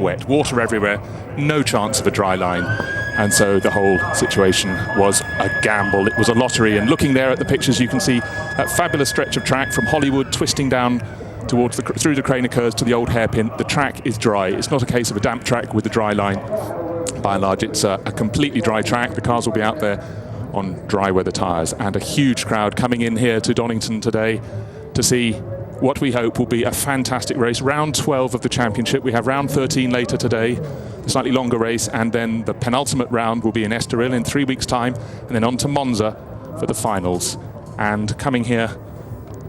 wet, water everywhere, no chance of a dry line. And so the whole situation was a gamble. It was a lottery. And looking there at the pictures, you can see that fabulous stretch of track from Hollywood twisting down towards through the Crane Curves to the old hairpin. The track is dry. It's not a case of a damp track with a dry line. By and large, it's a completely dry track. The cars will be out there on dry weather tyres, and a huge crowd coming in here to Donington today to see what we hope will be a fantastic race. Round 12 of the championship. We have round 13 later today, a slightly longer race, and then the penultimate round will be in Estoril in 3 weeks' time, and then on to Monza for the finals. And coming here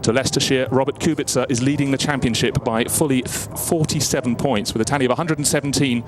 to Leicestershire, Robert Kubica is leading the championship by fully 47 points with a tally of 117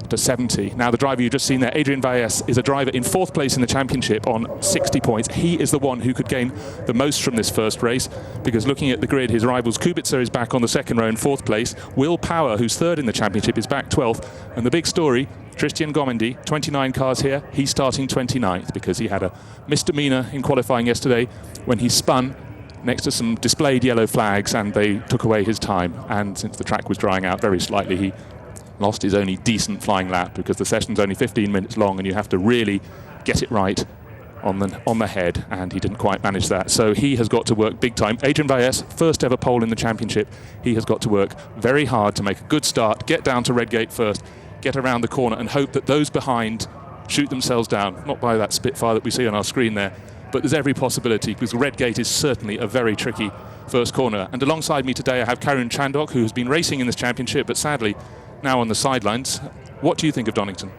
to 70. Now, the driver you've just seen there, Adrian Valles, is a driver in 4th place in the championship on 60 points. He is the one who could gain the most from this first race, because looking at the grid, his rivals, Kubica is back on the 2nd row in 4th place. Will Power, who's 3rd in the championship, is back 12th. And the big story, Christian Gomendi, 29 cars here. He's starting 29th because he had a misdemeanor in qualifying yesterday when he spun next to some displayed yellow flags, and they took away his time. And since the track was drying out very slightly, he lost his only decent flying lap, because the session's only 15 minutes long and you have to really get it right on the head, and he didn't quite manage that. So he has got to work big time. Adrian Valles, first ever pole in the championship. He has got to work very hard to make a good start, get down to Redgate first, get around the corner, and hope that those behind shoot themselves down. Not by that Spitfire that we see on our screen there, but there's every possibility, because Redgate is certainly a very tricky first corner. And alongside me today I have Karun Chandok, who has been racing in this championship, but sadly now on the sidelines. What do you think of Donington?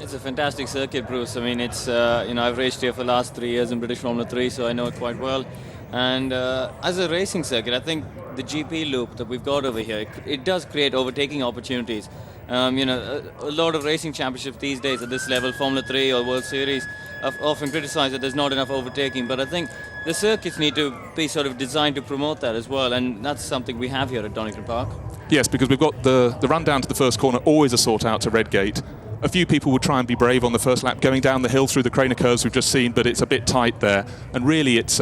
It's a fantastic circuit, Bruce. I mean, it's I've raced here for the last 3 years in British Formula 3, so I know it quite well. And as a racing circuit, I think the GP loop that we've got over here, it does create overtaking opportunities. A lot of racing championships these days at this level, Formula 3 or World Series, have often criticised that there's not enough overtaking, but I think the circuits need to be sort of designed to promote that as well, and that's something we have here at Donington Park. Yes, because we've got the run down to the first corner, always a sort out to Redgate. A few people will try and be brave on the first lap, going down the hill through the Crane Curves we've just seen, but it's a bit tight there. And really, it's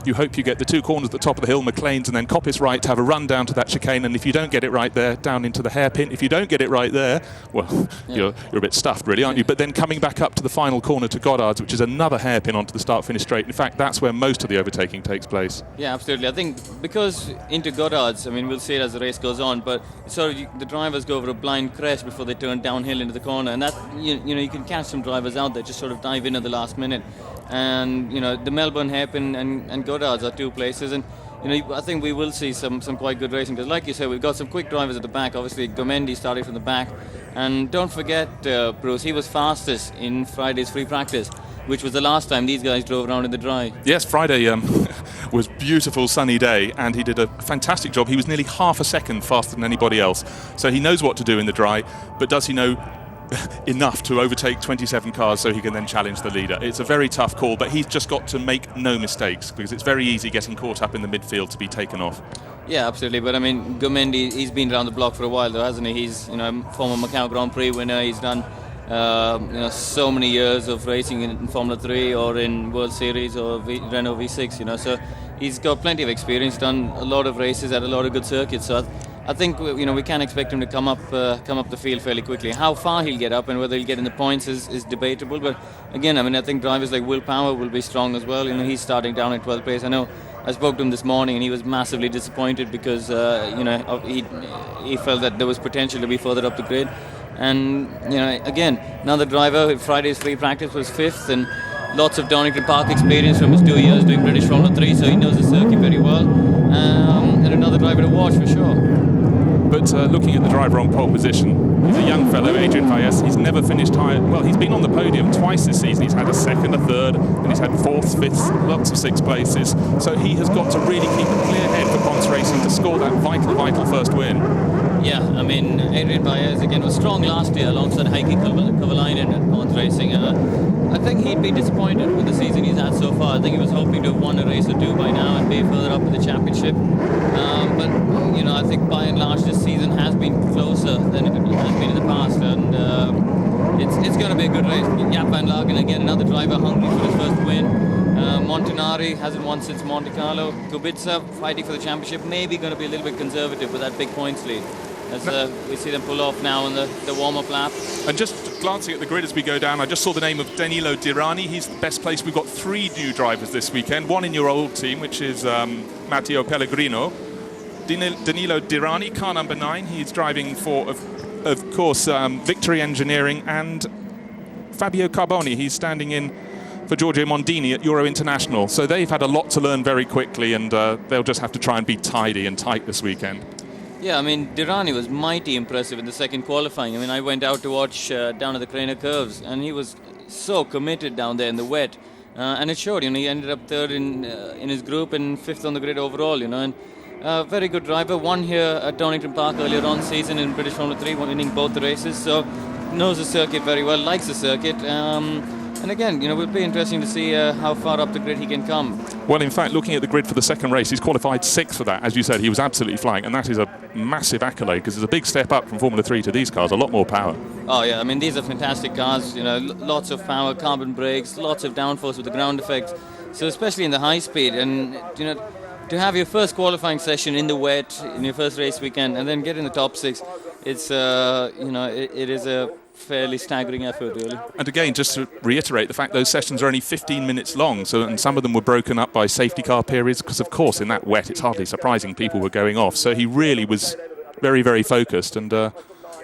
you hope you get the 2 corners at the top of the hill, McLean's and then Coppice right, to have a run down to that chicane. And if you don't get it right there, down into the hairpin. If you don't get it right there, well, you're a bit stuffed, really, aren't you? But then coming back up to the final corner to Goddard's, which is another hairpin onto the start-finish straight. In fact, that's where most of the overtaking takes place. Yeah, absolutely. I think because into Goddard's, I mean, we'll see it as the race goes on, but sort of the drivers go over a blind crest before they turn downhill into the corner, and that you can catch some drivers out there just sort of dive in at the last minute. And the Melbourne hairpin and Goddard's are 2 places, and I think we will see some quite good racing, because like you said, we've got some quick drivers at the back. Obviously Gomendi started from the back, and don't forget, Bruce, he was fastest in Friday's free practice, which was the last time these guys drove around in the dry. Yes, Friday was beautiful sunny day, and he did a fantastic job. He was nearly half a second faster than anybody else, so he knows what to do in the dry. But does he know enough to overtake 27 cars so he can then challenge the leader? It's a very tough call, but he's just got to make no mistakes, because it's very easy getting caught up in the midfield to be taken off. Yeah, absolutely. But I mean, Gomendi, he's been around the block for a while though, hasn't he? He's former Macau Grand Prix winner. He's done so many years of racing in Formula 3 or in World Series or Renault V6, so he's got plenty of experience, done a lot of races at a lot of good circuits. So I think we can expect him to come up the field fairly quickly. How far he'll get up and whether he'll get in the points is debatable. But again, I mean, I think drivers like Will Power will be strong as well. He's starting down at 12th place. I know I spoke to him this morning, and he was massively disappointed because he felt that there was potential to be further up the grid. And again, another driver. Friday's free practice was 5th, and lots of Donington Park experience from his 2 years doing British Formula 3, so he knows the circuit very well. And another driver to watch for sure. But looking at the driver on pole position, he's a young fellow, Adrian Valles. He's never finished higher. Well, he's been on the podium twice this season. He's had a 2nd, a 3rd, and he's had 4th, 5th, lots of 6th places. So he has got to really keep a clear head for Ponce Racing to score that vital first win. Yeah, I mean, Adrian Valles again was strong last year alongside Heikki Kovalainen at Ponce Racing. I think he'd be disappointed with the season he's had so far. I think he was hoping to have won a race or 2 by now and be further up in the championship. But I think by and large this season has been closer than it has been in the past, and it's going to be a good race. Jaap van Lagen, again, another driver hungry for his first win. Montanari hasn't won since Monte Carlo. Kubica fighting for the championship, maybe going to be a little bit conservative with that big points lead. as we see them pull off now on the warm-up lap. And just glancing at the grid as we go down, I just saw the name of Danilo Dirani. He's the best placed. We've got 3 new drivers this weekend. One in your old team, which is Matteo Pellegrino. Danilo Dirani, car number 9. He's driving for, of course, Victory Engineering, and Fabio Carboni. He's standing in for Giorgio Mondini at Euro International. So they've had a lot to learn very quickly, and they'll just have to try and be tidy and tight this weekend. Yeah, I mean, Dirani was mighty impressive in the second qualifying. I mean, I went out to watch down at the Craner Curves, and he was so committed down there in the wet. And it showed, he ended up 3rd in his group and 5th on the grid overall, and very good driver. Won here at Donington Park earlier on season in British Formula 3, winning both the races. So knows the circuit very well, likes the circuit. And again, it will be interesting to see how far up the grid he can come. Well, in fact, looking at the grid for the second race, he's qualified 6th for that. As you said, he was absolutely flying, and that is a massive accolade because it's a big step up from Formula 3 to these cars, a lot more power. Oh, yeah, I mean, these are fantastic cars, lots of power, carbon brakes, lots of downforce with the ground effects. So especially in the high speed, and, to have your first qualifying session in the wet, in your first race weekend, and then get in the top 6, it's, it is a fairly staggering effort, really. And again, just to reiterate, the fact those sessions are only 15 minutes long, and some of them were broken up by safety car periods, because of course in that wet it's hardly surprising people were going off. So he really was very, very focused and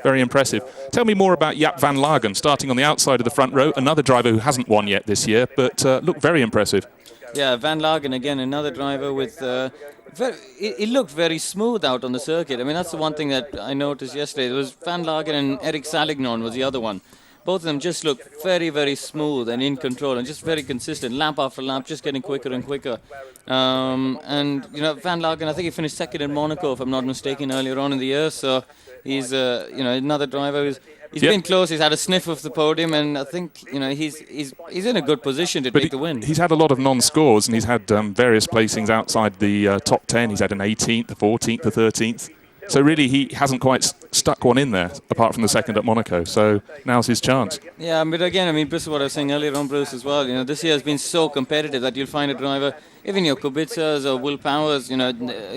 very impressive. Tell me more about Jaap van Lagen, starting on the outside of the front row, another driver who hasn't won yet this year, but looked very impressive. Yeah, Van Lagen, again, another driver with... it looked very smooth out on the circuit. I mean, that's the one thing that I noticed yesterday. It was Van Lagen and Eric Salignon was the other one. Both of them just looked very, very smooth and in control and just very consistent, lap after lap, just getting quicker and quicker. And, Van Lagen, I think he finished 2nd in Monaco, if I'm not mistaken, earlier on in the year. So he's, another driver who's... He's been close. He's had a sniff of the podium, and I think he's in a good position to take the win. He's had a lot of non-scores, and he's had various placings outside the top 10. He's had an 18th, a 14th, a 13th. So really, he hasn't quite stuck one in there, apart from the 2nd at Monaco. So now's his chance. Yeah, but again, Bruce, what I was saying earlier on, Bruce, as well. This year has been so competitive that you'll find a driver, even your Kubicas or Will Powers,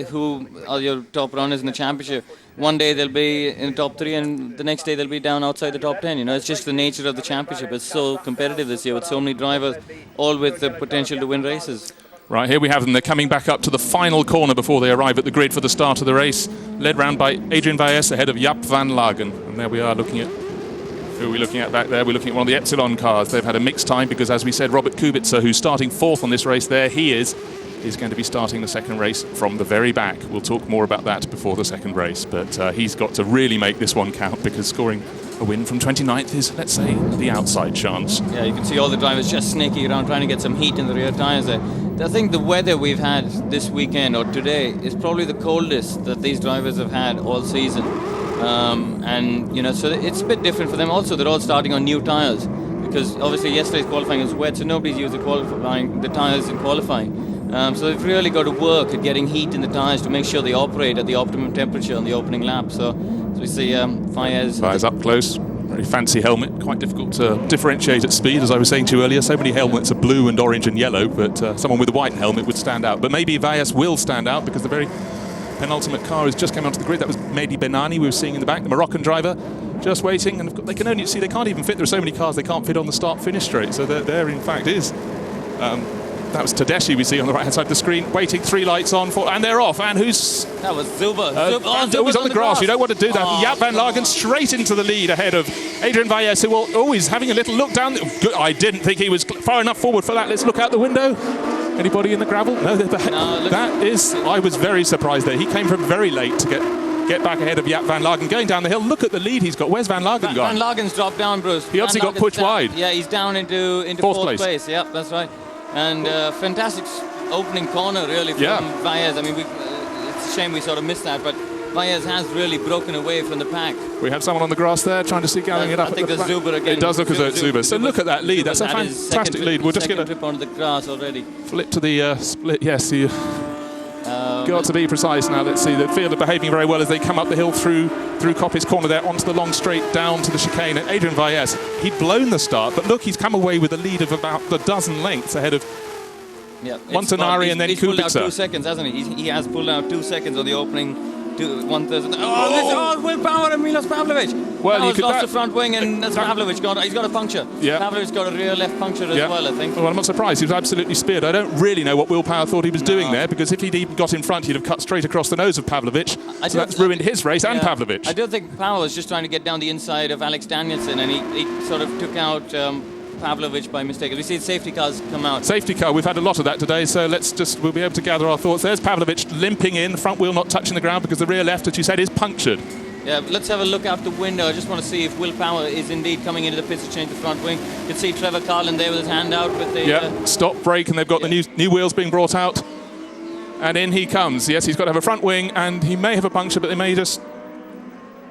who are your top runners in the championship. One day they'll be in the top 3, and the next day they'll be down outside the top 10. It's just the nature of the championship. It's so competitive this year with so many drivers, all with the potential to win races. Right, here we have them. They're coming back up to the final corner before they arrive at the grid for the start of the race. Led round by Adrian Valles ahead of Jaap van Lagen. And there we are looking at... Who are we looking at back there? We're looking at one of the Epsilon cars. They've had a mixed time because, as we said, Robert Kubica, who's starting 4th on this race there, he's going to be starting the second race from the very back. We'll talk more about that before the second race, but he's got to really make this one count because scoring a win from 29th is, let's say, the outside chance. Yeah, you can see all the drivers just snaking around trying to get some heat in the rear tyres there. I think the weather we've had this weekend or today is probably the coldest that these drivers have had all season. So it's a bit different for them. Also, they're all starting on new tyres because obviously yesterday's qualifying was wet, so nobody's used the tyres in qualifying. So they've really got to work at getting heat in the tyres to make sure they operate at the optimum temperature on the opening lap. So we see Valles up close. Very fancy helmet, quite difficult to differentiate at speed, as I was saying to you earlier. So many helmets are blue and orange and yellow, but someone with a white helmet would stand out. But maybe Valles will stand out because the very penultimate car has just come onto the grid. That was Mehdi Benani we were seeing in the back, the Moroccan driver, just waiting. And they can only see, they can't even fit. There are so many cars they can't fit on the start-finish straight. So there in fact is... that was Tedeschi we see on the right-hand side of the screen, waiting, 3 lights on, and they're off. And who's... That was Zuber. Always on the grass. You don't want to do that. Jaap van Lagen straight into the lead ahead of Adrian Valles, who always having a little look down. I didn't think he was far enough forward for that. Let's look out the window. Anybody in the gravel? No, I was very surprised there. He came from very late to get back ahead of Jaap van Lagen. Going down the hill, look at the lead he's got. Where's Van Lagen gone? Van Lagen's dropped down, Bruce. He obviously got pushed wide. Yeah, he's down into fourth place. Yeah, that's right. And fantastic opening corner, really, from Valles. It's a shame we sort of missed that, but Valles has really broken away from the pack. We have someone on the grass there trying to see going it up. I think there's Zuber again. It does look as though it's Zuber. So look at that lead. That's a fantastic lead. We'll just get a trip onto the grass already. Flip to the split. Yes, got to be precise now. Let's see. The field are behaving very well as they come up the hill through Coppice Corner there onto the long straight down to the chicane. And Adrian Valles, he'd blown the start, but look, he's come away with a lead of about a dozen lengths ahead of Montanari and then Kubica. He's pulled out 2 seconds, hasn't he? He has pulled out 2 seconds on the opening 1,000. Oh, Will Power and Milos Pavlovic. Well, Power's lost the front wing, and Pavlovic he's got a puncture. Yeah. Pavlovic's got a rear left puncture as well, I think. Well, I'm not surprised. He was absolutely speared. I don't really know what Will Power thought he was doing there, because if he'd even got in front, he'd have cut straight across the nose of Pavlovic. So that's ruined his race and Pavlovic. I don't think Power was just trying to get down the inside of Alex Danielson, and he sort of took out Pavlovic by mistake. We see safety cars come out. Safety car, we've had a lot of that today, so we'll be able to gather our thoughts. There's Pavlovic limping in, the front wheel not touching the ground because the rear left, as you said, is punctured. Yeah, let's have a look out the window. I just want to see if Will Power is indeed coming into the pits to change the front wing. You can see Trevor Carlin there with his hand out with the... stop, brake, and they've got the new wheels being brought out. And in he comes. Yes, he's got to have a front wing, and he may have a puncture, but they may just...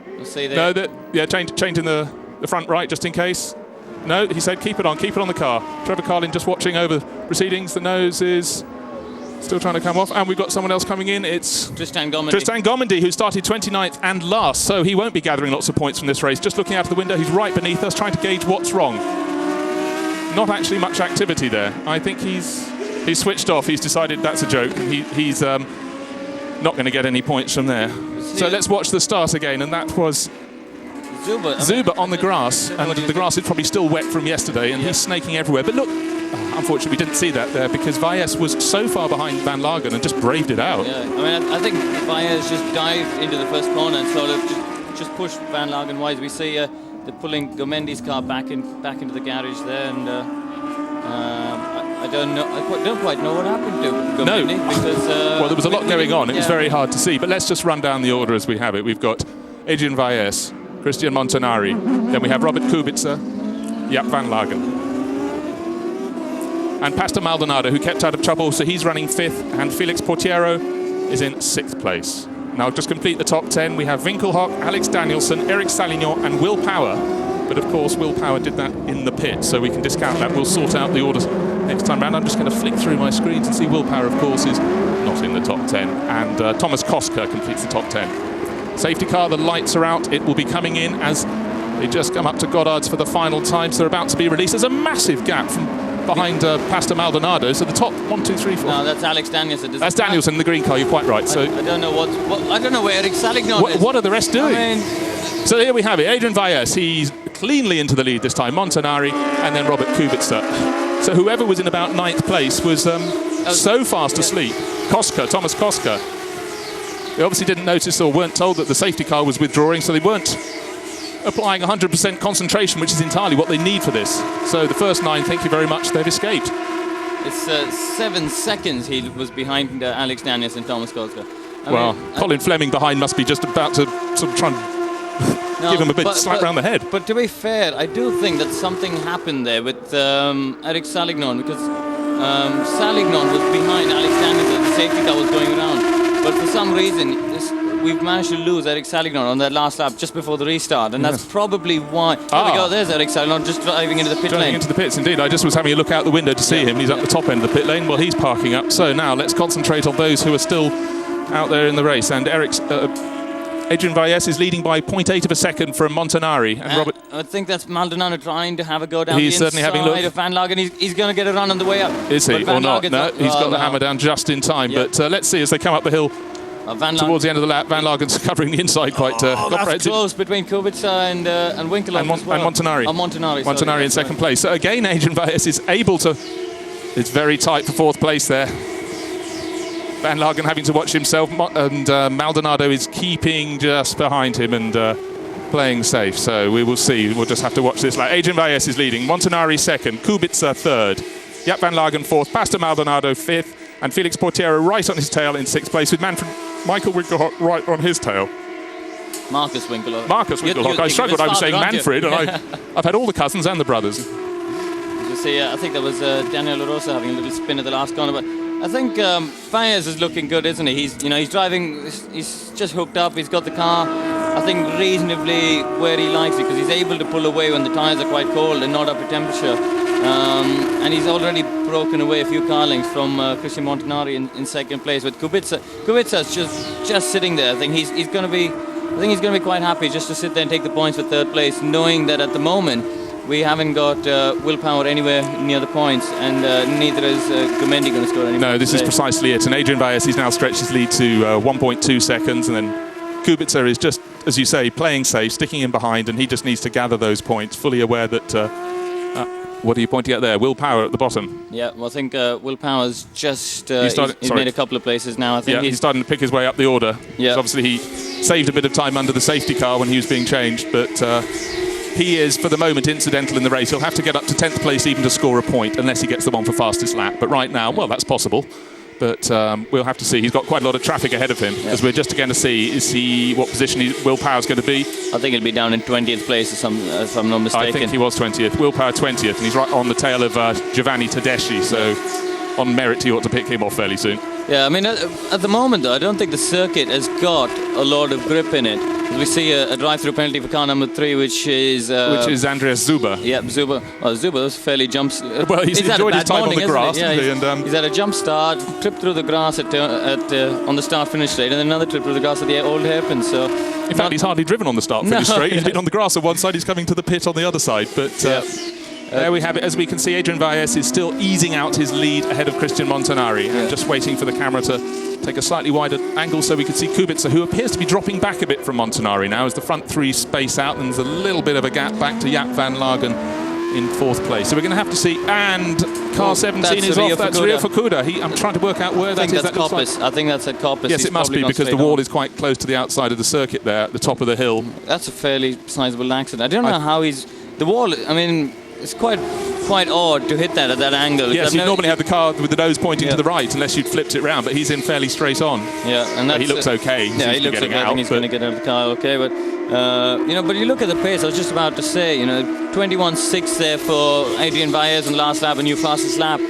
We'll see there. No, changing the front right just in case. No, he said keep it on the car. Trevor Carlin just watching over proceedings. The nose is still trying to come off, and we've got someone else coming in. It's Tristan Gomendy, who started 29th and last, so he won't be gathering lots of points from this race. Just looking out of the window, he's right beneath us, trying to gauge what's wrong. Not actually much activity there. I think he's switched off. He's decided that's a joke. He's not going to get any points from there. So let's watch the start again, and that was Zuber on the grass, and the grass is probably still wet from yesterday, and he's snaking everywhere. But look, unfortunately, we didn't see that there because Valles was so far behind Van Lagen and just braved it out. Yeah, I mean, I think Valles just dived into the first corner and sort of just pushed Van Lagen wide. We see they're pulling Gomendy's car back into the garage there, and I don't quite know what happened to Gomendy because well, there was a lot going on. It was very hard to see. But let's just run down the order as we have it. We've got Adrian Valles, Christian Montanari, then we have Robert Kubica, Jaap Van Lagen, and Pastor Maldonado, who kept out of trouble, so he's running 5th, and Felix Portiero is in 6th place. Now, just complete the top 10, we have Winkelhock, Alex Danielson, Eric Salignon, and Will Power. But of course, Will Power did that in the pit, so we can discount that. We'll sort out the orders next time round. I'm just going to flick through my screens and see Will Power, of course, is not in the top 10, and Thomas Koska completes the top 10. Safety car, the lights are out. It will be coming in as they just come up to Goddard's for the final time. So they're about to be released. There's a massive gap from behind Pastor Maldonado. So the top 1, 2, 3, 4. No, that's Alex Danielson. That's Danielson, the green car. You're quite right. So I don't know I don't know where Eric Salignon is. What are the rest doing? I mean, so here we have it. Adrian Valles. He's cleanly into the lead this time. Montanari and then Robert Kubica. So whoever was in about 9th place was so fast asleep. Thomas Koska. They obviously didn't notice or weren't told that the safety car was withdrawing, so they weren't applying 100% concentration, which is entirely what they need for this. So the first 9, thank you very much, they've escaped. It's 7 seconds he was behind Alex Daniels and Thomas Koska. Colin Fleming behind must be just about to sort of try and give him a bit slap around the head. But to be fair, I do think that something happened there with Eric Salignon, because Salignon was behind Alex Daniels and the safety car was going around. But for some reason, we've managed to lose Eric Salignon on that last lap just before the restart, and that's probably why. There we go, there's Eric Salignon just driving into the pit lane. Driving into the pits, indeed. I just was having a look out the window to see him. He's at the top end of the pit lane. Well, he's parking up. So now let's concentrate on those who are still out there in the race. And Adrian Valles is leading by 0.8 of a second from Montanari. And Robert, I think that's Maldonado trying to have a go down he's the certainly having a look. of Van Lagen. He's going to get a run on the way up. Is he or not? No, he's got the hammer down just in time. But let's see as they come up the hill. Towards the end of the lap, Van Lagen's covering the inside quite that's close between Kubica and Winkelhoff and Montanari. Montanari in second place. So again, Adrian Valles is able to... It's very tight for 4th place there. Van Lagen having to watch himself, and Maldonado is keeping just behind him and playing safe. So we will see. We'll just have to watch this. Adrian Valles is leading. Montanari 2nd. Kubica 3rd. Jaap Van Lagen 4th. Pastor Maldonado 5th. And Felix Portiero right on his tail in 6th place, with Michael Winkelhock right on his tail. Marcus Winkelhock. I struggled. I was saying Manfred, and I've had all the cousins and the brothers. You see, I think that was Daniel LaRosa having a little spin at the last corner, but I think Fires is looking good, isn't he? He's driving. He's just hooked up. He's got the car, I think, reasonably where he likes it, because he's able to pull away when the tyres are quite cold and not up at temperature. And he's already broken away a few car lengths from Christian Montanari in 2nd place. But Kubica's just sitting there. I think he's going to be. I think he's going to be quite happy just to sit there and take the points for 3rd place, knowing that at the moment we haven't got Will Power anywhere near the points, and neither is Gomendy going to score anymore. No, this is precisely it. And Adrian Valles, he's now stretched his lead to 1.2 seconds, and then Kubica is just, as you say, playing safe, sticking in behind, and he just needs to gather those points, fully aware that... what are you pointing at there? Will Power at the bottom. Yeah, well, I think Will Power's just he's made a couple of places now. I think he's starting to pick his way up the order. Yeah. Obviously, he saved a bit of time under the safety car when he was being changed, but he is, for the moment, incidental in the race. He'll have to get up to 10th place even to score a point, unless he gets the one for fastest lap. But right now, well, that's possible. But we'll have to see. He's got quite a lot of traffic ahead of him, as we're just going to see what position Will Power's going to be. I think he'll be down in 20th place, if I'm not mistaken. I think he was 20th. Will Power 20th, and he's right on the tail of Giovanni Tedeschi, so on merit he ought to pick him off fairly soon. Yeah, I mean, at the moment, though, I don't think the circuit has got a lot of grip in it. We see a drive-through penalty for car number 3, which is Andreas Zuber. Yeah, Zuber. Well, Zuber was fairly jumps. Well, he's enjoyed his time on the grass, he's had a jump start, trip through the grass on the start-finish straight, and then another trip through the grass at the old hairpin. So, in fact, he's hardly driven on the start-finish straight. He's been on the grass on one side. He's coming to the pit on the other side. But there we have it. As we can see, Adrian Valles is still easing out his lead ahead of Christian Montanari, and just waiting for the camera to take a slightly wider angle so we can see Kubica, who appears to be dropping back a bit from Montanari now as the front 3 space out, and there's a little bit of a gap back to Jaap van Lagen in 4th place. So we're going to have to see, and car 17 is off. That's Rio Fukuda. I'm trying to work out where that is. I think that's at Coppice. Yes, it must be, because the wall is quite close to the outside of the circuit there, at the top of the hill. That's a fairly sizable accident. I don't know how he's... The wall, I mean, it's quite odd to hit that at that angle. Yes, you'd normally have the car with the nose pointing to the right, unless you'd flipped it round, but he's in fairly straight on. Yeah, and he looks okay. He looks okay. I think he's going to get out of the car okay, but but you look at the pace. I was just about to say, 21.6 there for Adrian Valles on the last lap, a new fastest lap.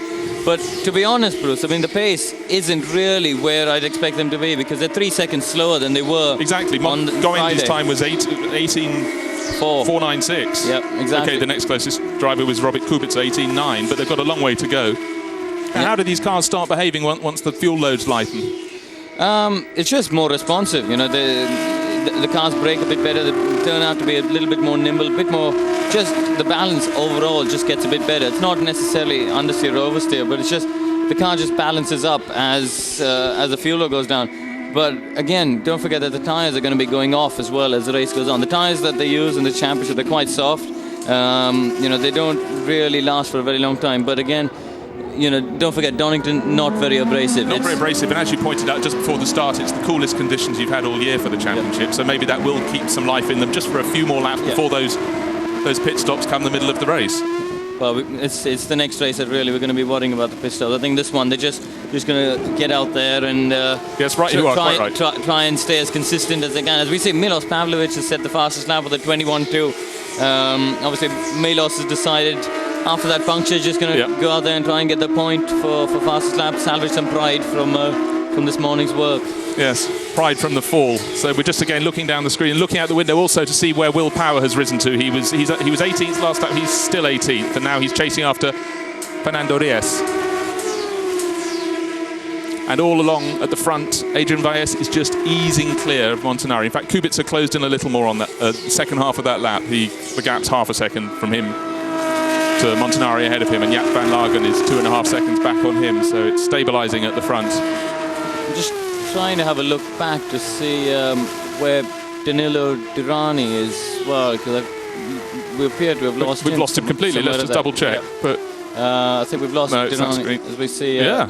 But to be honest, Bruce, I mean, the pace isn't really where I'd expect them to be, because they're 3 seconds slower than they were. Exactly. Goendi's time was 18.496. Yep, exactly. Okay, the next closest driver was Robert Kubica, 18.9, but they've got a long way to go. And how do these cars start behaving once the fuel loads lighten? It's just more responsive. The cars brake a bit better. They turn out to be a little bit more nimble, a bit more. Just the balance overall just gets a bit better. It's not necessarily understeer or oversteer, but it's just the car just balances up as the fuel load goes down. But again, don't forget that the tyres are going to be going off as well as the race goes on. The tyres that they use in the championship, they're quite soft. They don't really last for a very long time. But again, don't forget, Donington, not very abrasive. Not very abrasive, and as you pointed out just before the start, it's the coolest conditions you've had all year for the championship, so maybe that will keep some life in them just for a few more laps before those pit stops come the middle of the race. Well, it's the next race that really we're going to be worrying about the pit stops. I think this one, they're just going to get out there and yes, right, you are quite right. Try and stay as consistent as they can. As we see, Milos Pavlovic has set the fastest lap with a 21.2. Obviously, Milos has decided after that puncture, just going to go out there and try and get the point for fastest lap, salvage some pride from this morning's work. Yes, pride from the fall. So we're just again looking down the screen and looking out the window also to see where Will Power has risen to. He was 18th last time. He's still 18th, and now he's chasing after Fernando Reyes. And all along at the front, Adrian Valles is just easing clear of Montanari. In fact, Kubica closed in a little more on that second half of that lap. The gap's half a second from him to Montanari ahead of him, and Jaap van Lagen is 2.5 seconds back on him, so it's stabilising at the front. I'm just trying to have a look back to see where Danilo Dirani is. Well, because we appear to have lost him. We've lost him completely. Let's just double check. But I think we've lost Dirani, as we see. I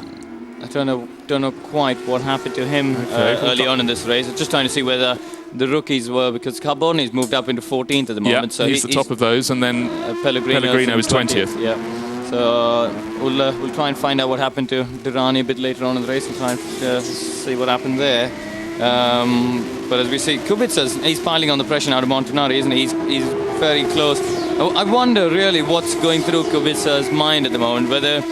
don't know quite what happened to him early on in this race. I'm just trying to see whether the rookies were, because Carboni's moved up into 14th at the moment. So he's the top of those, and then Pellegrino is 20th. Yeah. So we'll try and find out what happened to Dirani a bit later on in the race and try and see what happened there. But as we see, Kubica, he's piling on the pressure now to Montanari, isn't he? He's very close. I wonder really what's going through Kubica's mind at the moment, whether...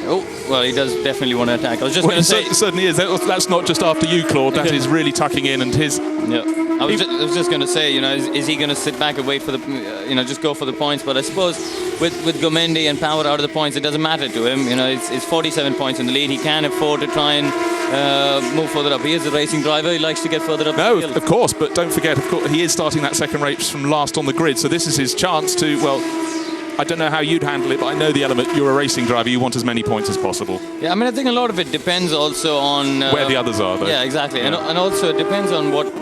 Oh, well, he does definitely want to attack. I was just going to say... It certainly is. That's not just after you, Claude. That is really tucking in, and his... Yeah. I was just going to say, is he going to sit back and wait for the, just go for the points? But I suppose with Gomendi and Power out of the points, it doesn't matter to him. It's 47 points in the lead. He can afford to try and move further up. He is a racing driver. He likes to get further up. No, of course. But don't forget, of course, he is starting that second race from last on the grid. So this is his chance to, well... I don't know how you'd handle it, but I know the element. You're a racing driver. You want as many points as possible. Yeah, I mean, I think a lot of it depends also on... where the others are, though. Yeah, exactly. Yeah. And also it depends on what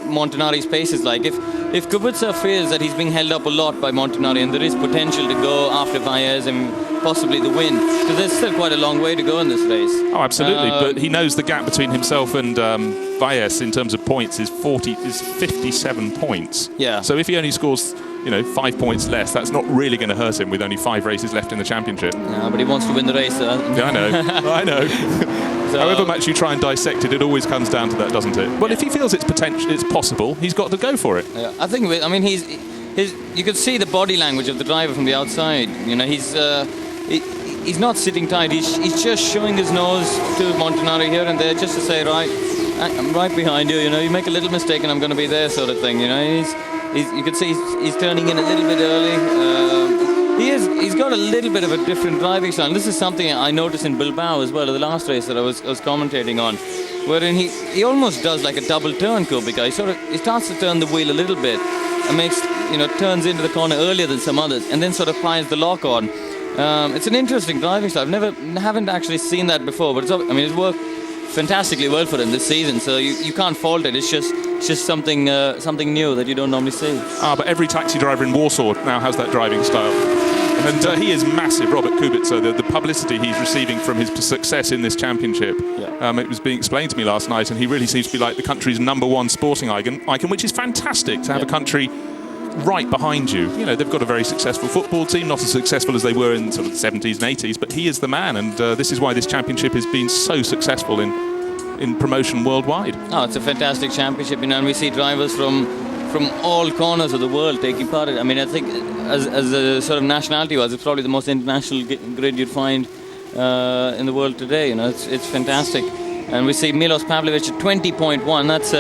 Montanari's pace is like. If Kubica feels that he's being held up a lot by Montanari and there is potential to go after Valles and possibly the win, because there's still quite a long way to go in this race. Oh, absolutely. But he knows the gap between himself and Valles in terms of points is 57 points. Yeah. So if he only scores, 5 points less, that's not really going to hurt him with only 5 races left in the championship. No, but he wants to win the race. Yeah, I know. I know. So, however much you try and dissect it, it always comes down to that, doesn't it? Well, if he feels it's possible, he's got to go for it. Yeah, I think. You could see the body language of the driver from the outside. He's not sitting tight. He's just showing his nose to Montanari here and there, just to say, right, I'm right behind you. You make a little mistake and I'm going to be there, sort of thing. You could see he's turning in a little bit early. He's got a little bit of a different driving style. This is something I noticed in Bilbao as well, the last race that I was commentating on, wherein he almost does like a double turn, Kubica. He starts to turn the wheel a little bit and makes, turns into the corner earlier than some others, and then sort of applies the lock on. It's an interesting driving style. Haven't actually seen that before, but it's worked fantastically well for him this season. So you can't fault it. It's just something new that you don't normally see. But every taxi driver in Warsaw now has that driving style. And he is massive, Robert Kubica. The publicity he's receiving from his success in this championship. Yeah. It was being explained to me last night, and he really seems to be like the country's #1 sporting icon, which is fantastic to have a country right behind you. They've got a very successful football team, not as successful as they were in sort of the 70s and 80s, but he is the man, and this is why this championship has been so successful in promotion worldwide. Oh, it's a fantastic championship, and we see drivers from all corners of the world taking part in it. I think as a sort of nationality-wise, it's probably the most international grid you'd find in the world today. It's fantastic. And we see Milos Pavlovic at 20.1. That's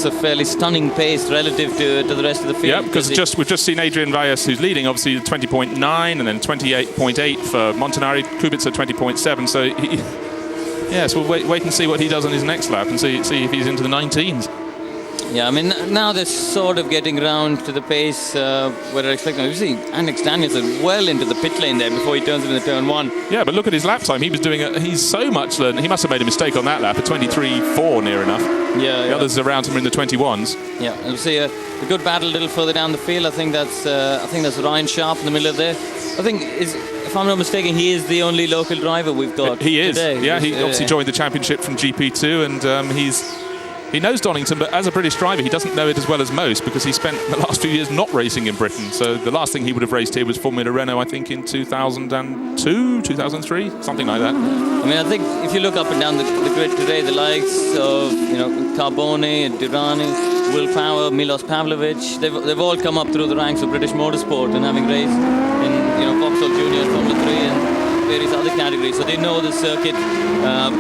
a fairly stunning pace relative to the rest of the field. Yeah, because we've just seen Adrian Valles, who's leading, obviously 20.9, and then 28.8 for Montanari. Kubica 20.7. So we'll wait and see what he does on his next lap, and see if he's into the 19s. Yeah, now they're sort of getting around to the pace where they're expecting. We've seen Alex Danielson well into the pit lane there before he turns into turn 1. Yeah, but look at his lap time. He's so much learned. He must have made a mistake on that lap, a 23.4 near enough. Yeah. The others around him are in the 21s. Yeah, and we see a good battle a little further down the field. I think that's Ryan Sharp in the middle of there. I think, if I'm not mistaken, he is the only local driver we've got. He is. Today. Yeah, he obviously joined the championship from GP2, and he knows Donington, but as a British driver, he doesn't know it as well as most, because he spent the last few years not racing in Britain. So the last thing he would have raced here was Formula Renault, I think, in 2002, 2003, something like that. I think if you look up and down the grid today, the likes of Carbone, Durrani, Will Power, Milos Pavlovic, they've all come up through the ranks of British motorsport and having raced in Vauxhall Junior, Formula 3, and various other categories. So they know the circuit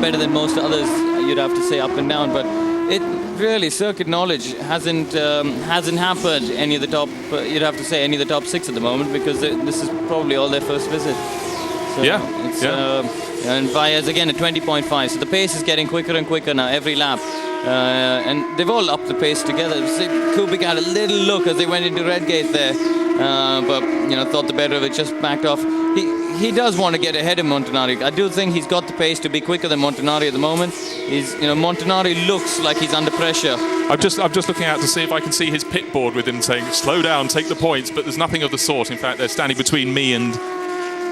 better than most others, you'd have to say, up and down. But it really, circuit knowledge hasn't hampered any of the top. You'd have to say any of the top 6 at the moment, because this is probably all their first visit. So and Valles again at 20.5. So the pace is getting quicker and quicker now every lap, and they've all upped the pace together. Kubica had a little look as they went into Redgate there, but thought the better of it, just backed off. He does want to get ahead of Montanari. I do think he's got the pace to be quicker than Montanari at the moment. Montanari looks like he's under pressure. I'm just looking out to see if I can see his pit board with him saying, "Slow down, take the points." But there's nothing of the sort. In fact, they're standing between me and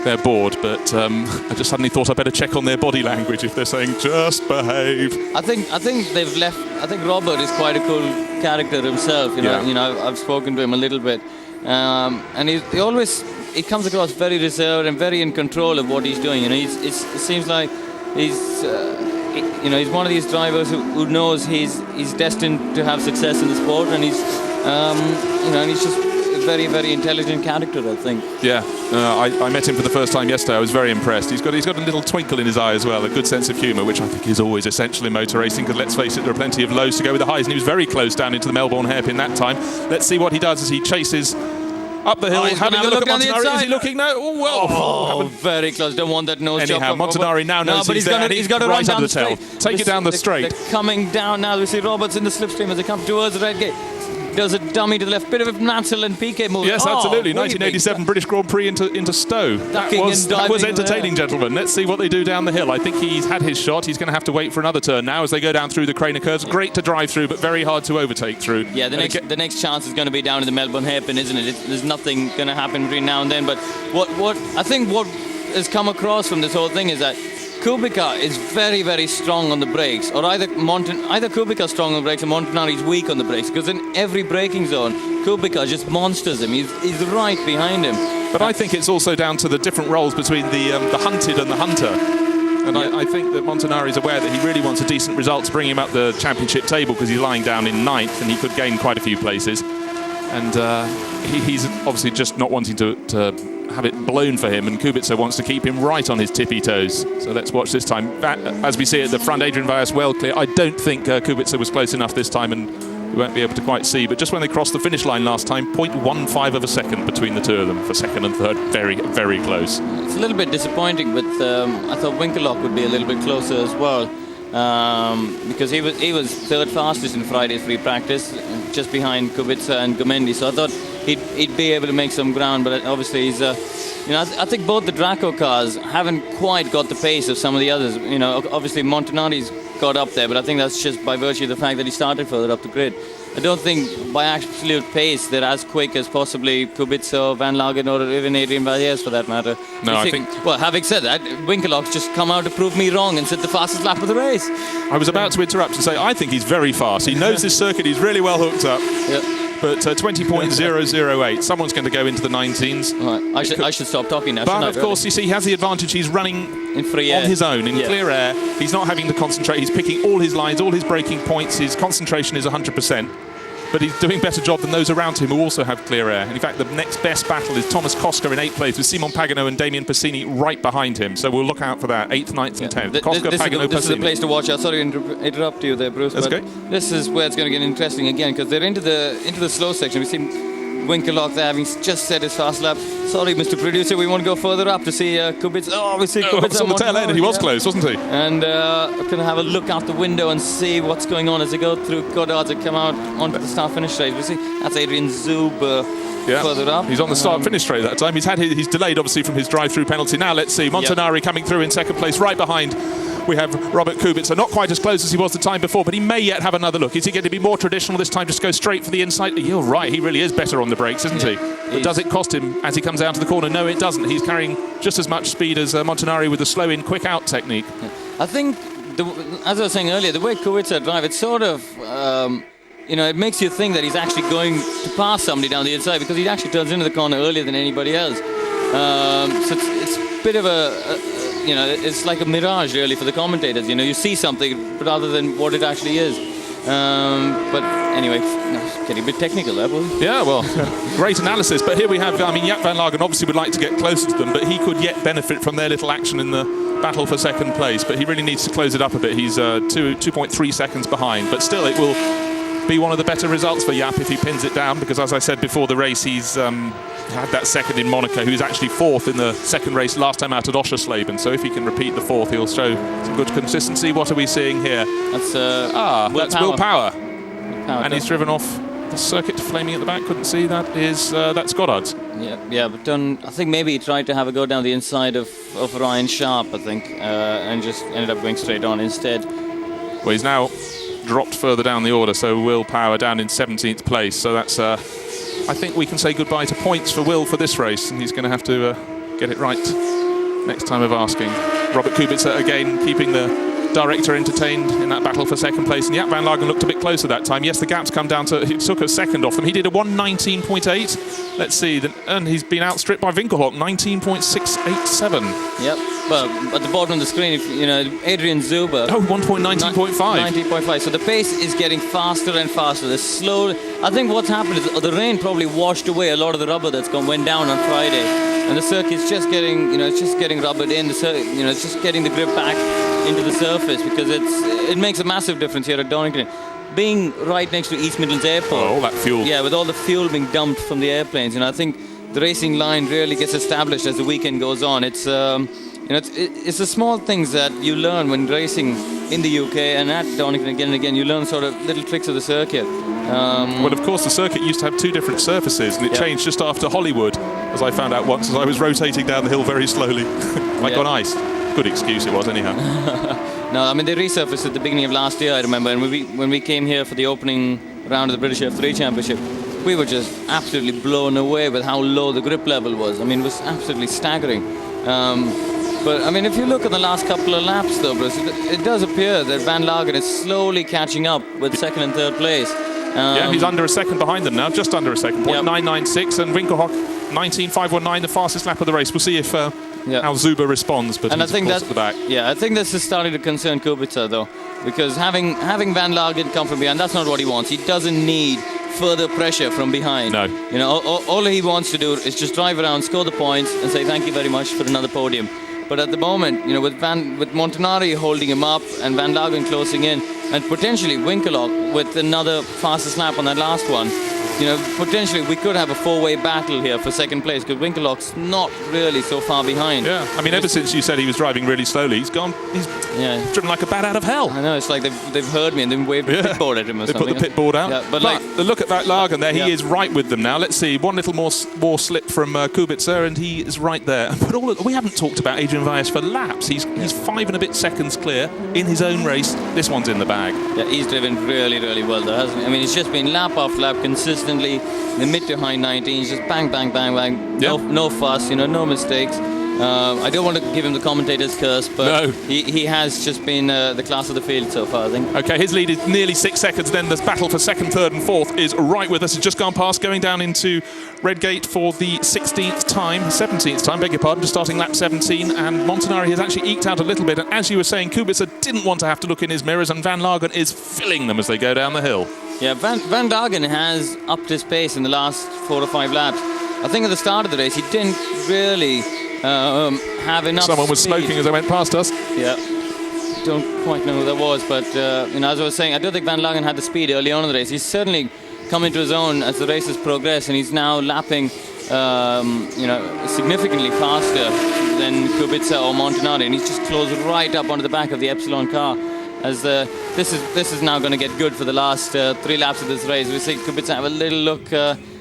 their board. But I just suddenly thought I'd better check on their body language if they're saying, "Just behave." I think they've left. I think Robert is quite a cool character himself. I've spoken to him a little bit, and he comes across very reserved and very in control of what he's doing. It seems like he's one of these drivers who knows he's destined to have success in the sport, and he's just a very, very intelligent character, I think. Yeah, I met him for the first time yesterday. I was very impressed. He's got a little twinkle in his eye as well, a good sense of humour, which I think is always essential in motor racing, because let's face it, there are plenty of lows to go with the highs, and he was very close down into the Melbourne hairpin that time. Let's see what he does as he chases up the hill. Having a look at Montanari. Is he looking now? Oh, well. Very close. Don't want that nose job. Montanari now knows he's there. He's got to run down the tail. Take it down the straight. They're coming down now. We see Roberts in the slipstream as they come towards the Redgate. does a dummy to the left. Bit of a Natsel and PK move. Yes, absolutely. 1987 British Grand Prix into Stowe. That was entertaining, gentlemen. Let's see what they do down the hill. I think he's had his shot. He's going to have to wait for another turn now as they go down through the Craner curves. Great to drive through, but very hard to overtake through. Yeah, the next chance is going to be down in the Melbourne hairpin, isn't it? There's nothing going to happen between now and then. But what I think what has come across from this whole thing is that Kubica is very, very strong on the brakes, or either Kubica's strong on the brakes and Montanari's weak on the brakes, because in every braking zone, Kubica just monsters him. He's right behind him. But I think it's also down to the different roles between the hunted and the hunter. And I think that Montanari is aware that he really wants a decent result to bring him up the championship table, because he's lying down in 9th and he could gain quite a few places. And he's obviously just not wanting to have it blown for him, and Kubica wants to keep him right on his tippy toes. So let's watch this time. As we see at the front, Adrian Valles well clear. I don't think Kubica was close enough this time, and we won't be able to quite see. But just when they crossed the finish line last time, 0.15 of a second between the two of them for second and third. Very, very close. It's a little bit disappointing, but I thought Winkelhock would be a little bit closer as well, because he was third fastest in Friday's free practice, just behind Kubica and Gomendi. So I thought he'd be able to make some ground, but obviously he's I think both the Draco cars haven't quite got the pace of some of the others. Obviously Montanari's got up there, but I think that's just by virtue of the fact that he started further up the grid. I don't think by absolute pace they're as quick as possibly Kubica, Van Lagen, or even Adrian Valles for that matter. No, I think... Well, having said that, Winkelhock's just come out to prove me wrong and set the fastest lap of the race. I was about to interrupt and say, I think he's very fast. He knows this circuit, he's really well hooked up. Yep. But 20.008, someone's going to go into the 19s. Right. I should stop talking now. But of course, you see, he has the advantage. He's running in free air on his own, in clear air. He's not having to concentrate. He's picking all his lines, all his braking points. His concentration is 100%. But he's doing a better job than those around him who also have clear air. And in fact, the next best battle is Thomas Koska in 8th place with Simon Pagano and Damien Passini right behind him. So we'll look out for that. 8th, 9th and 10th. Koska, Pagano, this is the Passini. place to watch out. Sorry to interrupt you there, Bruce. That's okay. This is where it's going to get interesting again, because they're into the slow section. We see Winkelhock there having just set his fast lap. Sorry, Mr. Producer, we want to go further up to see Kubica. Oh, we see Kubica on the tail end. He was close, wasn't he? And we're going to have a look out the window and see what's going on as they go through Goddard and come out onto the start-finish straight. We see that's Adrian Zuber further up. He's on the start-finish straight that time. He's delayed, obviously, from his drive-through penalty. Now let's see. Montanari coming through in second place, right behind. We have Robert Kubica, not quite as close as he was the time before, but he may yet have another look. Is he going to be more traditional this time, just go straight for the inside? You're right, he really is better on the brakes, isn't he? But does it cost him as he comes down to the corner? No, it doesn't. He's carrying just as much speed as Montanari with the slow-in, quick-out technique. I think, as I was saying earlier, the way Kubica drive, it's sort of... it makes you think that he's actually going to pass somebody down the inside, because he actually turns into the corner earlier than anybody else. So it's a bit of it's like a mirage really for the commentators. You see something rather than what it actually is. But anyway, getting a bit technical there, wasn't it? Yeah, well, great analysis. But here we have, Jaap van Lagen obviously would like to get closer to them, but he could yet benefit from their little action in the battle for second place. But he really needs to close it up a bit. He's 2.3 seconds behind. But still, it will be one of the better results for Jaap if he pins it down, because as I said before the race, he's had that second in Monaco. He was actually 4th in the second race last time out at Oschersleben. So if he can repeat the 4th, he'll show some good consistency. What are we seeing here? That's that's Will Power. And he's driven off the circuit, flaming at the back. Couldn't see that. That's Goddard's. Yeah, but I think maybe he tried to have a go down the inside of Ryan Sharp, I think, and just ended up going straight on instead. Well, he's now dropped further down the order, so Will Power down in 17th place. So that's, I think we can say goodbye to points for Will for this race, and he's going to have to get it right next time of asking. Robert Kubica again keeping the director entertained in that battle for second place, and Jaap van Lagen looked a bit closer that time. Yes, the gap's come down to, he took a second off them. He did a 1:19.8. Let's see, and he's been outstripped by Winkelhock, 19.687. Yep. Well, at the bottom of the screen, Adrian Zuber. Oh, 1.19.5. 19.5. So the pace is getting faster and faster. The slow. I think what's happened is the rain probably washed away a lot of the rubber went down on Friday, and the circuit's just getting, it's just getting rubbered in. It's just getting the grip back into the surface, because it makes a massive difference here at Donington. Being right next to East Midlands Airport. Oh, all that fuel. Yeah, with all the fuel being dumped from the airplanes, I think the racing line really gets established as the weekend goes on. It's it's the small things that you learn when racing in the UK and at Donington again and again. You learn sort of little tricks of the circuit. Well, of course, the circuit used to have 2 different surfaces, and it changed just after Hollywood, as I found out once, as I was rotating down the hill very slowly, like on ice. Good excuse it was, anyhow. No, I mean, they resurfaced at the beginning of last year, I remember, and when we came here for the opening round of the British F3 Championship, we were just absolutely blown away with how low the grip level was. I mean, it was absolutely staggering. But, I mean, if you look at the last couple of laps, though, Bruce, it does appear that Van Lagen is slowly catching up with 2nd and 3rd place. Yeah, he's under a second behind them now, just under a second. 0.996, and Winkelhock 19.519, the fastest lap of the race. We'll see if how Zuber responds, but he's, of course, at the back. Yeah, I think this is starting to concern Kubica, though, because having Van Lagen come from behind, that's not what he wants. He doesn't need further pressure from behind. No. You know, all he wants to do is just drive around, score the points, and say thank you very much for another podium. But at the moment, you know, with Montanari holding him up and Van Lagen closing in, and potentially Winkelhock with another fastest lap on that last one, you know, potentially we could have a 4-way battle here for 2nd place, because Winkelhock's not really so far behind. Yeah, I mean, ever since you said he was driving really slowly, he's driven like a bat out of hell. I know, it's like they've heard me and then waved the pit board at him or something. They put the pit board out. Yeah, but look at that Lagen there, he is right with them now. Let's see, one little more slip from Kubica, and he is right there. But we haven't talked about Adrian Valles for laps. He's 5 and a bit seconds clear in his own race. This one's in the bag. Yeah, he's driven really, really well, though, hasn't he? I mean, it's just been lap after lap consistently, the mid to high 19s, just bang, bang, bang, bang. No fuss, you know, no mistakes. I don't want to give him the commentator's curse, but he has just been the class of the field so far, I think. Okay, his lead is nearly 6 seconds. Then the battle for 2nd, 3rd and 4th is right with us. It's just gone past, going down into Redgate for the 17th time, beg your pardon, just starting lap 17. And Montanari has actually eked out a little bit. And as you were saying, Kubica didn't want to have to look in his mirrors, and Van Lagen is filling them as they go down the hill. Yeah, Van Lagen has upped his pace in the last 4 or 5 laps. I think at the start of the race, he didn't really have enough Someone was speed. smoking as they went past us. Yeah, don't quite know who that was, but you know, as I was saying, I don't think Van Lagen had the speed early on in the race. He's certainly come into his own as the race has progressed, and he's now lapping you know, significantly faster than Kubica or Montanari, and he's just closed right up onto the back of the Epsilon car. As this is now going to get good for the last 3 laps of this race. We see Kubica have a little look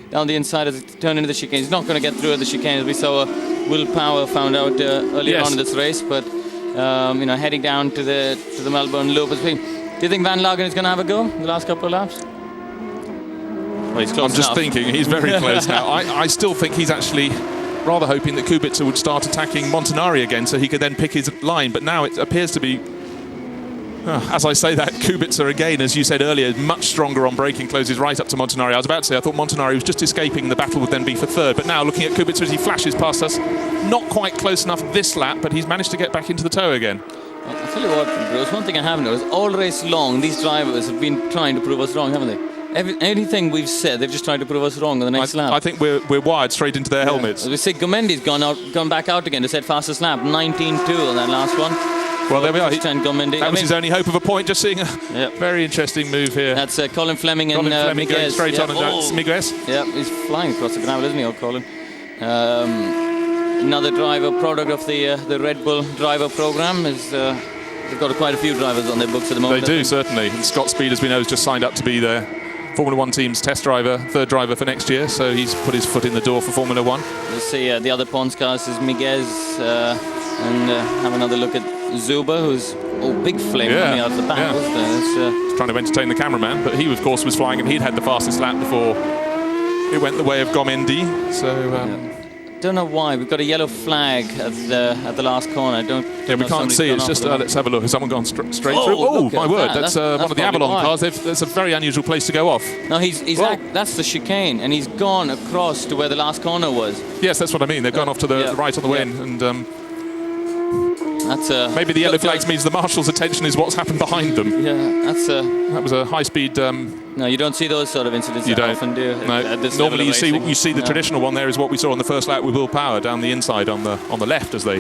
down the inside as it turned into the chicane. He's not going to get through at the chicane, as we saw Will Power found out earlier on in this race. But you know, heading down to the Melbourne Loop. Do you think Van Lagen is going to have a go in the last couple of laps? Well, he's close I'm just enough. thinking he's very close now. I still think he's actually rather hoping that Kubica would start attacking Montanari again, so he could then pick his line. But now it appears to be. As I say that, Kubica again, as you said earlier, much stronger on braking, closes right up to Montanari. I was about to say, I thought Montanari was just escaping, the battle would then be for 3rd. But now, looking at Kubica as he flashes past us, not quite close enough this lap, but he's managed to get back into the tow again. Well, I'll tell you what, Bruce, one thing I have noticed, all race long, these drivers have been trying to prove us wrong, haven't they? Anything we've said, they've just tried to prove us wrong on the next lap. I think we're wired straight into their helmets. As we see, Gomendi's gone back out again to set fastest lap, 19.2 on that last one. Well, there we are. That was his only hope of a point. Just seeing a very interesting move here. That's Colin Fleming and Fleming going straight on. And that's Miguez. Yeah, he's flying across the gravel, isn't he, old Colin? Another driver, product of the Red Bull driver program. They've got quite a few drivers on their books at the moment. They do, certainly. And Scott Speed, as we know, has just signed up to be the Formula 1 team's test driver, 3rd driver for next year. So he's put his foot in the door for Formula 1. Let's see, the other Pons cars is Miguez. And have another look at Zuber, who's big flame coming out of the back. He's trying to entertain the cameraman, but he, of course, was flying, and he'd had the fastest lap before it went the way of Gomendi. So don't know why we've got a yellow flag at the last corner. We can't see. It's just let's have a look. Has someone gone straight through? Oh my word! That's one of the Avalon cars. That's a very unusual place to go off. No, that's the chicane, and he's gone across to where the last corner was. Yes, that's what I mean. They've gone off to the right on the way in, and. Maybe the yellow flags means the marshal's attention is what's happened behind them. Yeah, that was a high-speed. No, you don't see those sort of incidents. You don't often do. No. Normally, you see the traditional one. There is what we saw on the first lap with Will Power down the inside on the left as they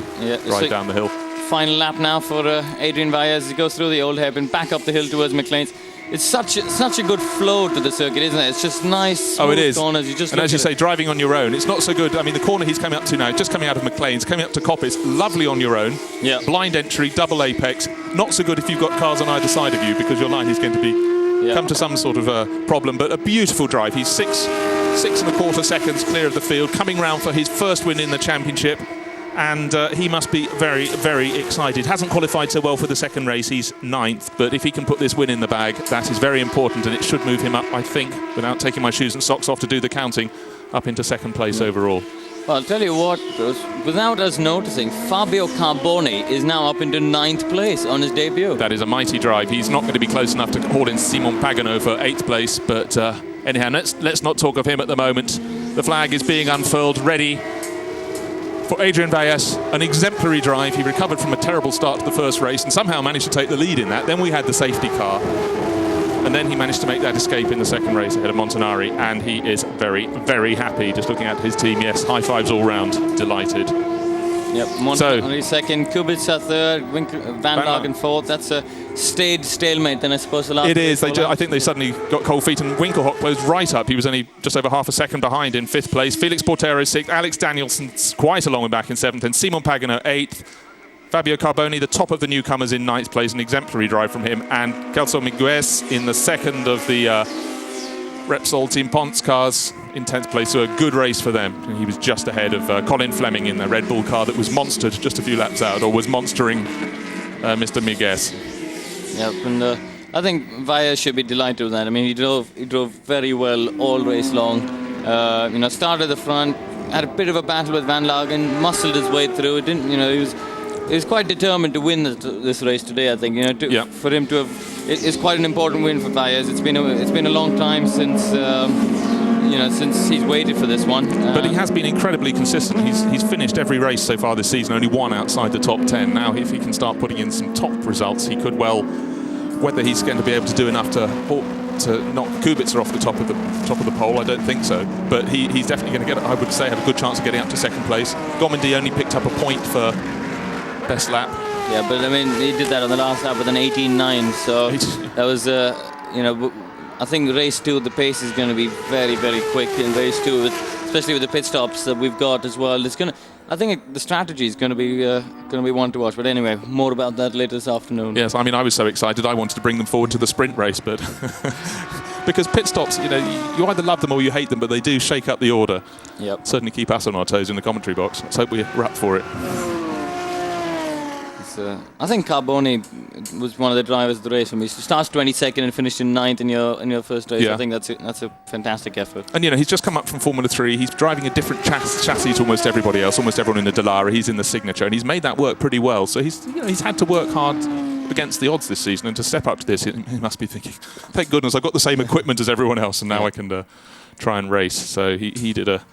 ride down the hill. Final lap now for Adrian Valles. He goes through the old hairpin, back up the hill towards McLean's. It's such a good flow to the circuit, isn't it? It's just nice, smooth corners. And as you say, driving on your own, it's not so good. I mean, the corner he's coming up to now, just coming out of McLean's, coming up to Coppice, lovely on your own. Yeah. Blind entry, double apex. Not so good if you've got cars on either side of you, because your line is going to be come to some sort of a problem. But a beautiful drive. He's 6.25 seconds clear of the field, coming round for his first win in the championship. And he must be very, very excited. Hasn't qualified so well for the second race. He's 9th. But if he can put this win in the bag, that is very important. And it should move him up, I think, without taking my shoes and socks off to do the counting, up into second place overall. Well, I'll tell you what, Bruce, without us noticing, Fabio Carboni is now up into 9th place on his debut. That is a mighty drive. He's not going to be close enough to haul in Simon Pagano for 8th place. But anyhow, let's not talk of him at the moment. The flag is being unfurled, ready for Adrian Valles, an exemplary drive. He recovered from a terrible start to the first race and somehow managed to take the lead in that. Then we had the safety car. And then he managed to make that escape in the second race ahead of Montanari. And he is very, very happy. Just looking at his team, yes, high fives all round. Delighted. Yep, Montanari second, Kubica third, Van Lagen fourth. That's a stalemate then, I suppose. The last it is. I think they suddenly got cold feet, and Winkelhock closed right up. He was only just over half a second behind in 5th place. Felix Portero 6th, Alex Danielson's quite a long way back in 7th, and Simon Pagano 8th. Fabio Carboni, the top of the newcomers, in 9th place, an exemplary drive from him, and Kelso Miguez in the second of the Repsol Team Ponce cars in 10th place, so a good race for them. And he was just ahead of Colin Fleming in the Red Bull car that was monstered just a few laps out, or was monstering Mr. Miguez. Yep, and I think Valles should be delighted with that. I mean, he drove very well all race long. Started at the front, had a bit of a battle with Van Lagen, muscled his way through. It didn't, he was quite determined to win this race today. I think, for him to have, it's quite an important win for Valles. It's been a long time since since he's waited for this one. But he has been incredibly consistent. He's finished every race so far this season, only one outside the top 10. Now, if he can start putting in some top results, he could well. Whether he's going to be able to do enough to knock Kubica off the top of the pole, I don't think so. But he's definitely going to get, I would say, have a good chance of getting up to second place. Gomendi only picked up a point for best lap. Yeah, but I mean, he did that on the last lap with an 18.9. So that was, I think race 2, the pace is going to be very, very quick in race 2, especially with the pit stops that we've got as well. I think the strategy is going to be one to watch. But anyway, more about that later this afternoon. Yes, I mean, I was so excited. I wanted to bring them forward to the sprint race, but because pit stops, you either love them or you hate them, but they do shake up the order. Yep. Certainly keep us on our toes in the commentary box. Let's hope we're up for it. I think Carboni was one of the drivers of the race for me. He starts 22nd and finished in 9th in your first race. Yeah. I think that's a fantastic effort. And he's just come up from Formula 3. He's driving a different chassis to almost everybody else. Almost everyone in the Dallara. He's in the Signature, and he's made that work pretty well. So he's had to work hard against the odds this season, and to step up to this, he must be thinking, thank goodness I've got the same equipment as everyone else, and now I can try and race. So he did a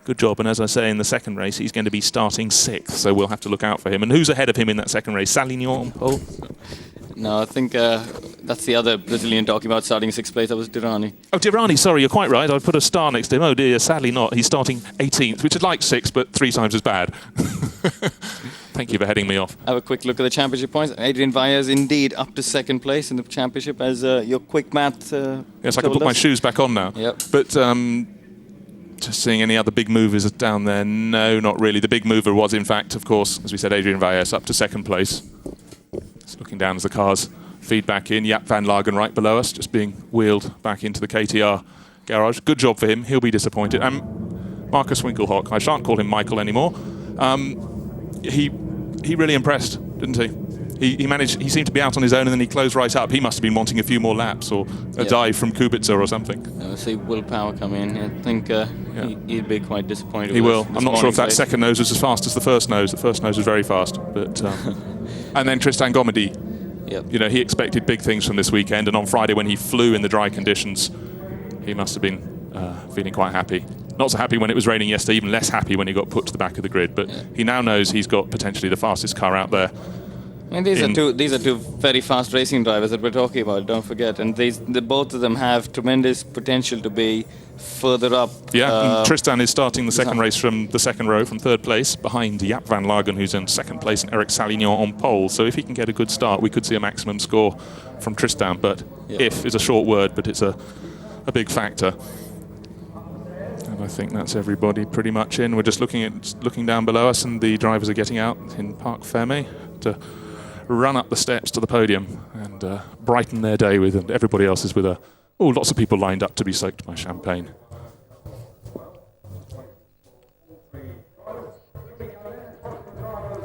good job, and as I say, in the second race, he's going to be starting 6th, so we'll have to look out for him. And who's ahead of him in that second race? Salignon? Oh. No, I think that's the other Brazilian talking about starting 6th place. That was Dirani. Oh, Dirani, sorry, you're quite right. I'd put a star next to him. Oh dear, sadly not. He's starting 18th, which is like 6th, but 3 times as bad. Thank you for heading me off. Have a quick look at the championship points. Adrian Valles indeed up to second place in the championship, as your quick math yes, I can put my shoes back on now. Yep. But just seeing any other big movers down there? No, not really. The big mover was, in fact, of course, as we said, Adrian Valles up to second place. Just looking down as the cars feed back in. Jaap van Lagen right below us, just being wheeled back into the KTR garage. Good job for him. He'll be disappointed. And Marcus Winkelhock, I shan't call him Michael anymore. He really impressed, didn't he? He seemed to be out on his own, and then he closed right up. He must have been wanting a few more laps or a dive from Kubica or something. I see Willpower come in. I think he'd be quite disappointed. He will. I'm not sure if that second nose was as fast as the first nose. The first nose was very fast. But and then Tristan Gomendi. Yep. He expected big things from this weekend, and on Friday when he flew in the dry conditions, he must have been feeling quite happy. Not so happy when it was raining yesterday, even less happy when he got put to the back of the grid. But he now knows he's got potentially the fastest car out there. I mean, these are two very fast racing drivers that we're talking about, don't forget. And both of them have tremendous potential to be further up. Yeah, and Tristan is starting the second race from the second row, from third place, behind Jaap van Lagen, who's in second place, and Eric Salignon on pole. So if he can get a good start, we could see a maximum score from Tristan. But if is a short word, but it's a big factor. And I think that's everybody pretty much in. We're just looking down below us, and the drivers are getting out in Parc Fermé to run up the steps to the podium and brighten their day with, and everybody else is with lots of people lined up to be soaked by champagne.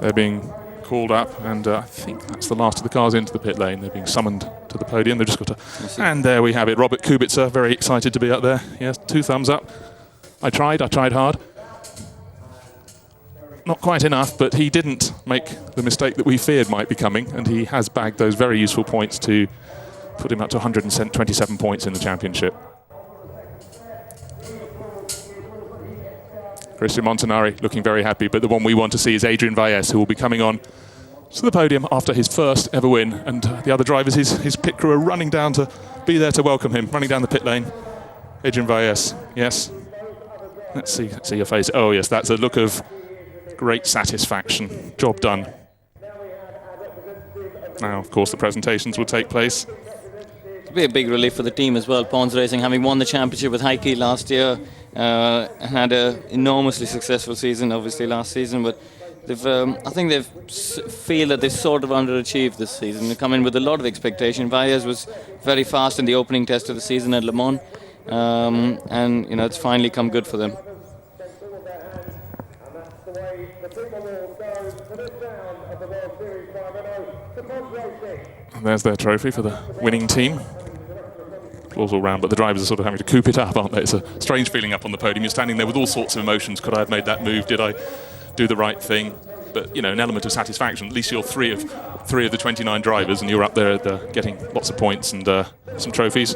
They're being called up, and I think that's the last of the cars into the pit lane. They're being summoned to the podium. They've just got to... And there we have it. Robert Kubica, very excited to be up there. Yes, 2 thumbs up. I tried hard. Not quite enough, but he didn't make the mistake that we feared might be coming, and he has bagged those very useful points to put him up to 127 points in the championship. Christian Montanari looking very happy, but the one we want to see is Adrian Valles, who will be coming on to the podium after his first ever win, and the other drivers, his pit crew, are running down to be there to welcome him, running down the pit lane. Adrian Valles, yes. Let's see your face. Oh yes, that's a look of great satisfaction. Job done. Now, of course, the presentations will take place. It'll be a big relief for the team as well. Pons Racing, having won the championship with Heikki last year, and had an enormously successful season, obviously last season. But I think they feel that they've sort of underachieved this season. They come in with a lot of expectation. Valles was very fast in the opening test of the season at Le Mans, and it's finally come good for them. And there's their trophy for the winning team. Applause all round, but the drivers are sort of having to coop it up, aren't they? It's a strange feeling up on the podium. You're standing there with all sorts of emotions. Could I have made that move? Did I do the right thing? But, an element of satisfaction. At least you're three of the 29 drivers, and you're up there getting lots of points and some trophies.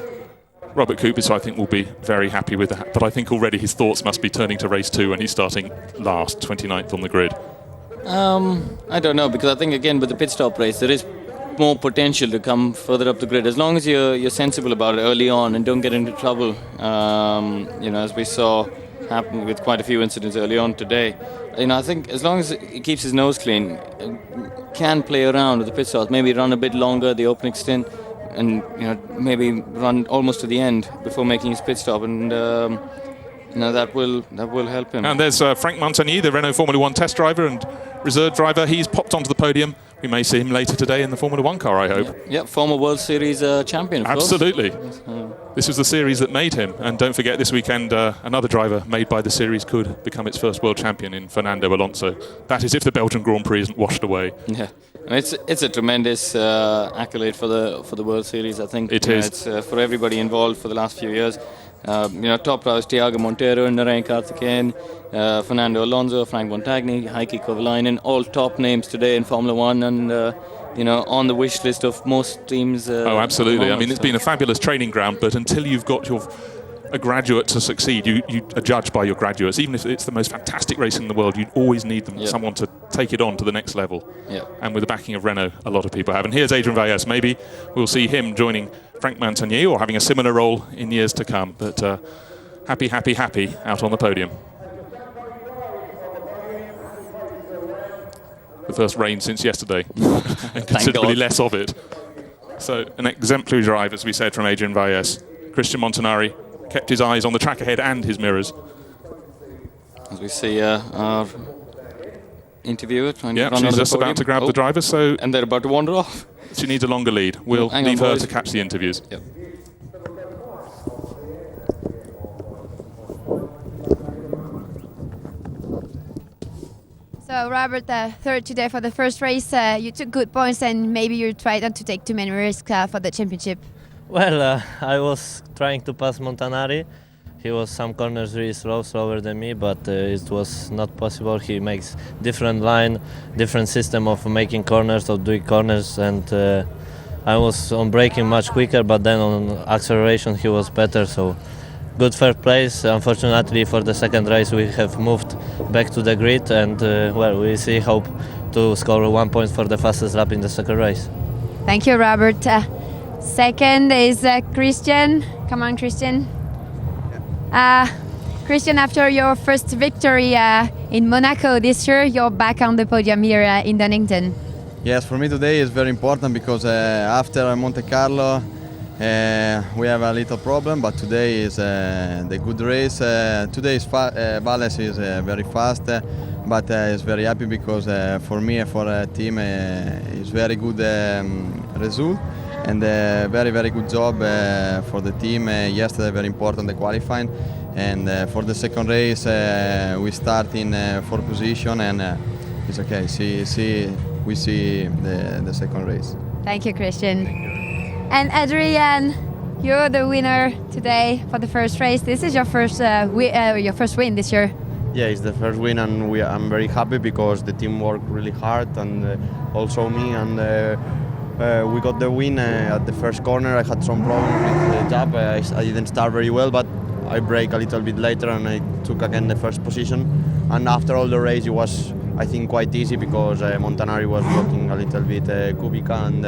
Robert Kubica, I think, will be very happy with that. But I think already his thoughts must be turning to race 2, and he's starting last, 29th on the grid. I don't know, because I think, again, with the pit stop race, there is more potential to come further up the grid, as long as you're sensible about it early on and don't get into trouble. As we saw happen with quite a few incidents early on today. I think as long as he keeps his nose clean, can play around with the pit stops, maybe run a bit longer the opening stint, and maybe run almost to the end before making his pit stop, and that will help him. And there's Frank Montagnier, the Renault Formula 1 test driver and reserve driver. He's popped onto the podium. We may see him later today in the Formula 1 car, I hope. Yeah, former World Series champion, of Absolutely. course. This was the series that made him. And don't forget, this weekend, another driver made by the series could become its first world champion in Fernando Alonso. That is if the Belgian Grand Prix isn't washed away. Yeah, it's a tremendous accolade for the World Series, I think. It is. It's for everybody involved for the last few years. Top drivers, Thiago Monteiro, Narain Karthikeyan, Fernando Alonso, Frank Montagnier, Heikki Kovalainen, all top names today in Formula 1, and on the wish list of most teams. Absolutely. It's been a fabulous training ground, but until you've got a graduate to succeed, you are judged by your graduates. Even if it's the most fantastic racing in the world, you always need someone to take it on to the next level. Yeah. And with the backing of Renault, a lot of people have. And here's Adrian Valles. Maybe we'll see him joining Frank Montagnier or having a similar role in years to come. But happy out on the podium. The first rain since yesterday, and considerably less of it. So an exemplary drive, as we said, from Adrian Valles. Christian Montanari kept his eyes on the track ahead and his mirrors. As we see our interviewer trying to run she's just about to grab the driver, and they're about to wander off. She needs a longer lead. We'll leave her to catch the interviews. Yep. So Robert, third today for the first race. You took good points, and maybe you tried not to take too many risks for the championship. Well, I was trying to pass Montanari. He was some corners really slower than me, but it was not possible. He makes different line, different system of making corners, of doing corners, and I was on braking much quicker, but then on acceleration he was better, so good third place. Unfortunately for the second race we have moved back to the grid, and we see hope to score 1 point for the fastest lap in the second race. Thank you, Robert. Second is Christian. Come on, Christian. Christian, after your first victory in Monaco this year, you're back on the podium here in Donington. Yes, for me today is very important because after Monte Carlo We have a little problem, but today is the good race. Today's Valles is very fast, but is very happy because for me and for the team it's very good result and very good job for the team. Yesterday very important the qualifying, and for the second race we start in fourth position, and it's okay. We see the second race. Thank you, Christian. And Adrian, you're the winner today for the first race. This is your first win this year. Yeah, it's the first win, and I'm very happy because the team worked really hard, and also me, and we got the win at the first corner. I had some problems with the jab. I didn't start very well, but I brake a little bit later, and I took again the first position. And after all the race, it was, I think, quite easy because Montanari was blocking a little bit Kubica, and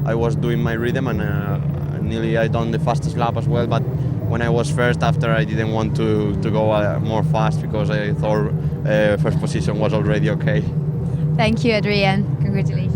I was doing my rhythm, and nearly I done the fastest lap as well. But when I was first, after I didn't want to go more fast because I thought first position was already okay. Thank you, Adrian. Congratulations.